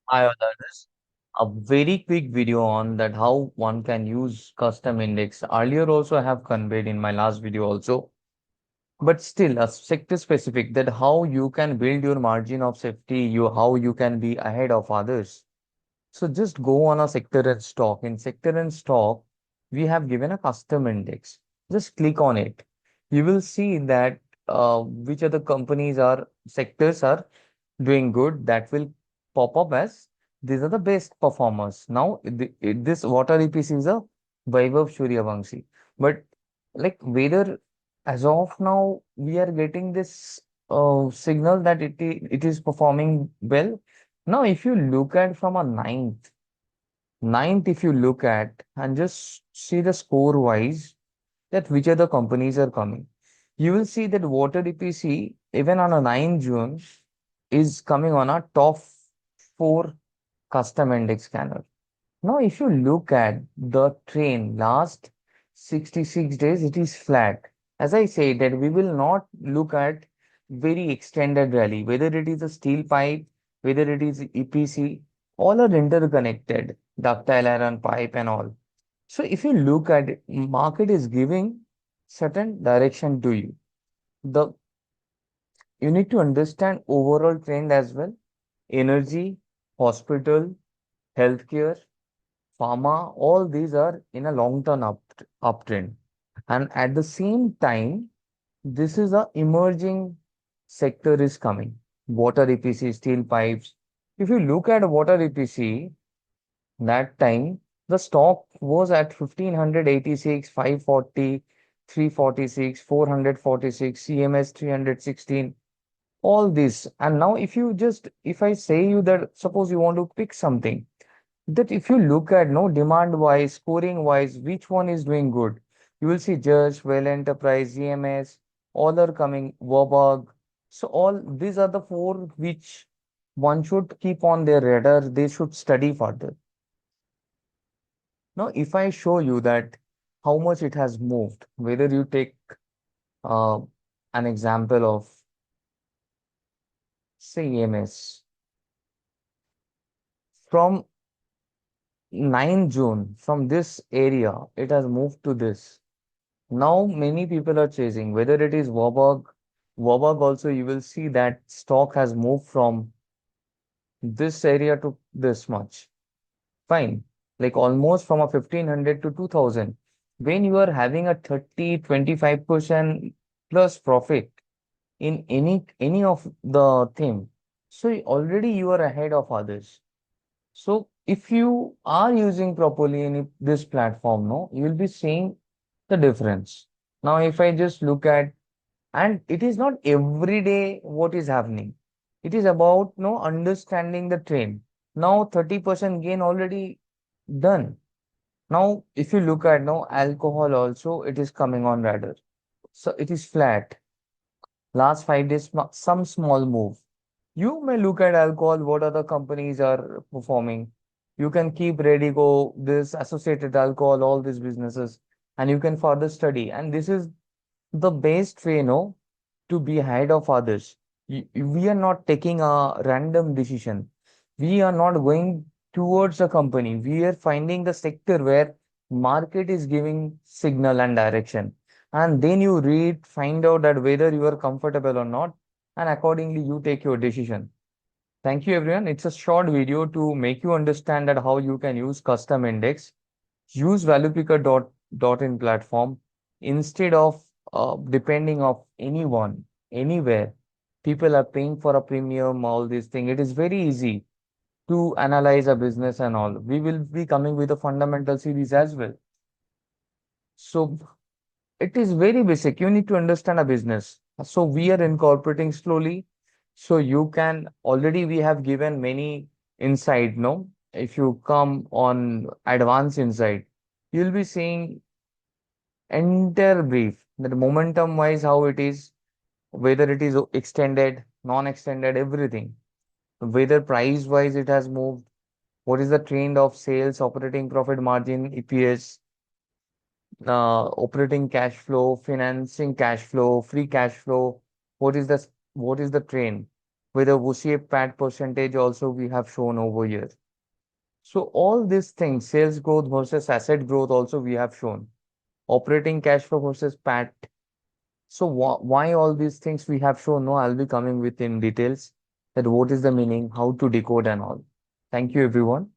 Hi, others. A very quick video on that how one can use custom index. Earlier also I have conveyed in my last video also, but still a sector specific that how you can build your margin of safety, you how you can be ahead of others. So just go on a sector and stock. In sector and stock, we have given a custom index. Just click on it. You will see that which other companies are sectors are doing good. That will pop up as these are the best performers. Now, this water EPC is a Vaibhav Suryavanshi. But like whether as of now we are getting this signal that it is performing well. Now, if you look at from a ninth, if you look at and just see the score wise, that which other companies are coming, you will see that water EPC, even on a 9 June, is coming on a top four custom index scanner. Now, if you look at the trend last 66 days, it is flat. As I said, that we will not look at very extended rally, whether it is a steel pipe, whether it is EPC, all are interconnected, ductile iron pipe and all. So if you look at it, market is giving certain direction to you. The you need to understand overall trend as well. Energy, hospital, healthcare, pharma, all these are in a long-term uptrend. And at the same time, this is a emerging sector is coming. Water EPC, steel pipes. If you look at water EPC, that time the stock was at 1586, 540, 346, 446, CMS 316, all this. And now if I say you that suppose you want to pick something, that if you look at no demand wise, scoring wise, which one is doing good, you will see Just, Well Enterprise, EMS, all are coming, Warburg. So all these are the four which one should keep on their radar. They should study further. Now, if I show you that how much it has moved, whether you take uh, an example of say EMS from 9 June, from this area, it has moved to this. Now many people are chasing, whether it is Warburg. Warburg also you will see that stock has moved from this area to this much. Fine. Like almost from a 1500 to 2000. When you are having a 30-25% plus profit in any of the thing, so already you are ahead of others. So if you are using properly in this platform, no, you will be seeing the difference. Now, if I just look at, and it is not every day what is happening. It is about no understanding the trend. Now 30% gain already done. Now, if you look at no alcohol also, it is coming on radar. So it is flat. Last 5 days, some small move. You may look at alcohol, what other companies are performing. You can keep Redigo, this associated alcohol, all these businesses, and you can further study. And this is the best way, no, to be ahead of others. We are not taking a random decision. We are not going towards a company. We are finding the sector where market is giving signal and direction. And then you read, find out that whether you are comfortable or not, and accordingly you take your decision. Thank you, everyone. It's a short video to make you understand that how you can use custom index. Use valuepicker.in platform instead of depending of anyone, anywhere. People are paying for a premium, all these things. It is very easy to analyze a business and all. We will be coming with a fundamental series as well. So it is very basic. You need to understand a business. So we are incorporating slowly. So you can already we have given many insight, no? If you come on advanced insight, you'll be seeing entire brief that momentum wise how it is, whether it is extended, non-extended, everything. Whether price wise it has moved, what is the trend of sales, operating profit margin, EPS, operating cash flow, financing cash flow, free cash flow. What is the trend? with a V-shaped PAT percentage also we have shown over here. So all these things, sales growth versus asset growth also we have shown. Operating cash flow versus PAT. So why all these things we have shown? No, I'll be coming with in details that what is the meaning, how to decode and all. Thank you, everyone.